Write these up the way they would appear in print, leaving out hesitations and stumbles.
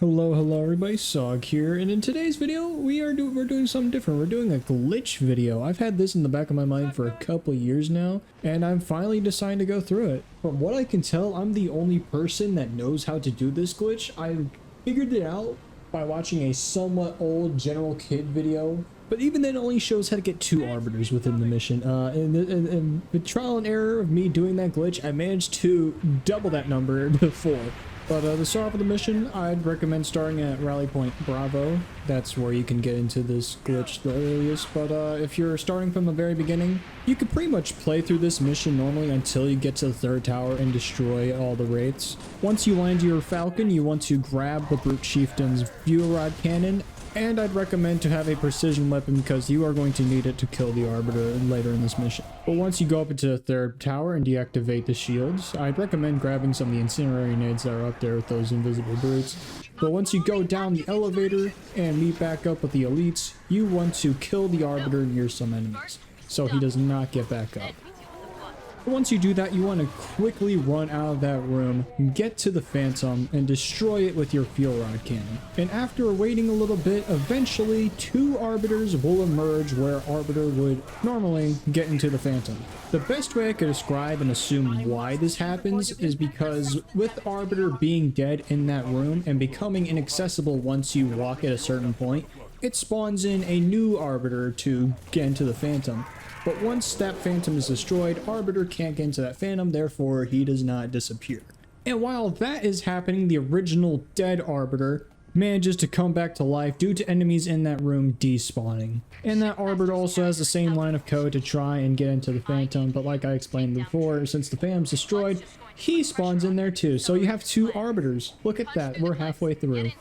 Hello everybody, Sog here, and in today's video we're doing something different. We're doing a glitch video. I've had this in the back of my mind for a couple years now, and I'm finally deciding to go through it. From what I can tell, I'm the only person that knows how to do this glitch. I figured it out by watching a somewhat old General Kid video, but even then it only shows how to get 2 arbiters within the mission. And the trial and error of me doing that glitch, I managed to double that number before. But to start off with the mission, I'd recommend starting at Rally Point Bravo. That's where you can get into this glitch the earliest. But if you're starting from the very beginning, you could pretty much play through this mission normally until you get to the 3rd tower and destroy all the wraiths. Once you land your Falcon, you want to grab the Brute Chieftain's fuel rod cannon. And I'd recommend to have a precision weapon because you are going to need it to kill the Arbiter later in this mission. But once you go up into the 3rd tower and deactivate the shields, I'd recommend grabbing some of the incendiary nades that are up there with those invisible brutes. But once you go down the elevator and meet back up with the elites, you want to kill the Arbiter near some enemies, so he does not get back up. Once you do that, you want to quickly run out of that room, get to the Phantom, and destroy it with your fuel rod cannon. And after waiting a little bit, eventually 2 Arbiters will emerge where Arbiter would normally get into the Phantom. The best way I could describe and assume why this happens is because with Arbiter being dead in that room and becoming inaccessible once you walk at a certain point, it spawns in a new Arbiter to get into the Phantom. But once that Phantom is destroyed, Arbiter can't get into that Phantom, therefore he does not disappear. And while that is happening, the original dead Arbiter manages to come back to life due to enemies in that room despawning. And that Arbiter also has the same line of code to try and get into the Phantom, but like I explained before, since the Phantom's destroyed, he spawns in there too. So you have 2 Arbiters. Look at that, we're halfway through.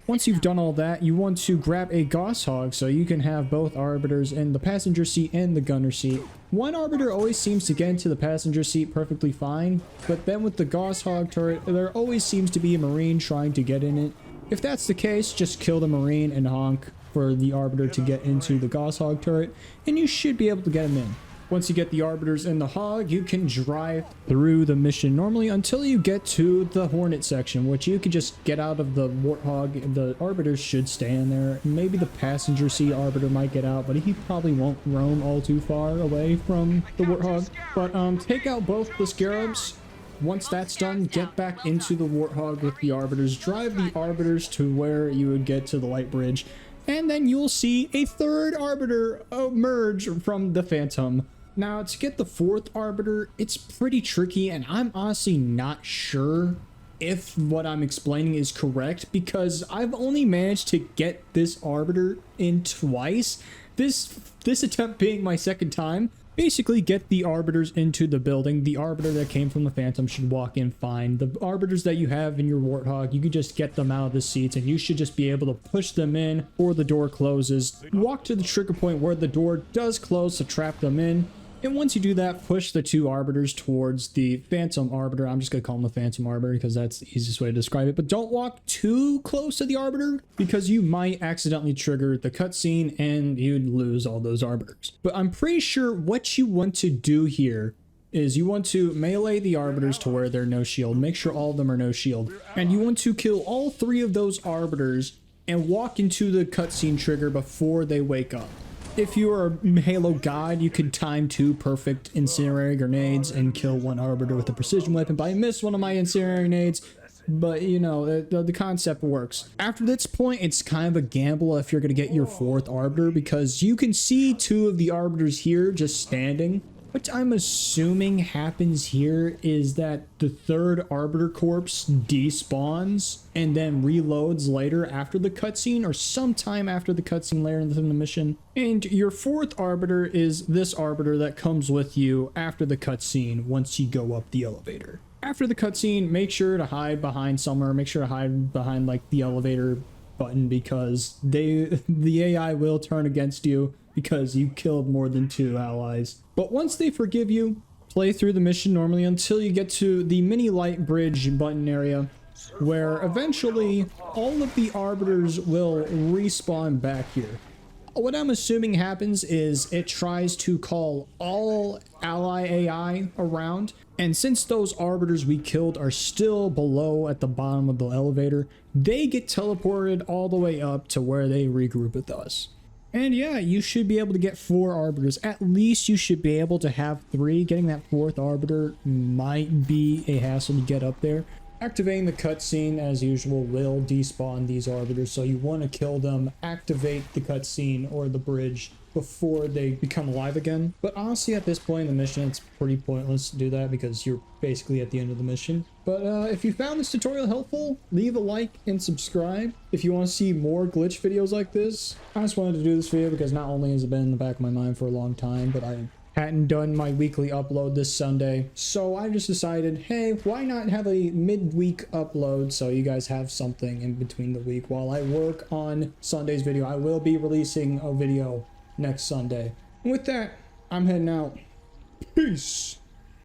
Once you've done all that, you want to grab a Gosshog so you can have both Arbiters in the passenger seat and the gunner seat. One Arbiter always seems to get into the passenger seat perfectly fine, but then with the Gosshog turret, there always seems to be a Marine trying to get in it. If that's the case, just kill the Marine and honk for the Arbiter to get into the Gosshog turret, and you should be able to get him in. Once you get the Arbiters in the Hog, you can drive through the mission normally until you get to the Hornet section, which you can just get out of the Warthog. The Arbiters should stay in there. Maybe the passenger seat Arbiter might get out, but he probably won't roam all too far away from the Warthog. But take out both the Scarabs. Once that's done, get back into the Warthog with the Arbiters. Drive the Arbiters to where you would get to the light bridge. And then you'll see a 3rd Arbiter emerge from the Phantom. Now, to get the 4th Arbiter, it's pretty tricky, and I'm honestly not sure if what I'm explaining is correct, because I've only managed to get this Arbiter in twice. This attempt being my 2nd time. Basically, get the Arbiters into the building. The Arbiter that came from the Phantom should walk in fine. The Arbiters that you have in your Warthog, you can just get them out of the seats, and you should just be able to push them in or the door closes. Walk to the trigger point where the door does close to trap them in. And once you do that, push the 2 Arbiters towards the Phantom Arbiter. I'm just going to call him the Phantom Arbiter because that's the easiest way to describe it. But don't walk too close to the Arbiter because you might accidentally trigger the cutscene and you'd lose all those Arbiters. But I'm pretty sure what you want to do here is you want to melee the Arbiters to where they're no shield. Make sure all of them are no shield. And you want to kill all 3 of those Arbiters and walk into the cutscene trigger before they wake up. If you are a Halo god, you could time 2 perfect incendiary grenades and kill 1 Arbiter with a precision weapon, but I missed one of my incendiary grenades. But, you know, the concept works. After this point, it's kind of a gamble if you're going to get your 4th Arbiter, because you can see 2 of the Arbiters here just standing. What I'm assuming happens here is that the 3rd Arbiter corpse despawns and then reloads later after the cutscene, or sometime after the cutscene later in the mission. And your 4th Arbiter is this Arbiter that comes with you after the cutscene once you go up the elevator. After the cutscene, make sure to hide behind somewhere. Make sure to hide behind like the elevator button, because the AI will turn against you because you killed more than 2 allies. But once they forgive you, play through the mission normally until you get to the mini light bridge button area, where eventually all of the Arbiters will respawn back here. What I'm assuming happens is it tries to call all ally AI around, And since those arbiters we killed are still below at the bottom of the elevator, they get teleported all the way up to where they regroup with us. And yeah, you should be able to get 4 arbiters. At least you should be able to have 3. Getting that 4th arbiter might be a hassle to get up there. Activating the cutscene as usual will despawn these arbiters, so you want to kill them, activate the cutscene or the bridge before they become alive again. But honestly, at this point in the mission, it's pretty pointless to do that because you're basically at the end of the mission. But if you found this tutorial helpful, leave a like and subscribe if you want to see more glitch videos like this. I just wanted to do this video because not only has it been in the back of my mind for a long time, but I hadn't done my weekly upload this Sunday, so I just decided, hey, why not have a midweek upload so you guys have something in between the week while I work on Sunday's video. I will be releasing a video next Sunday. And with that, I'm heading out. Peace.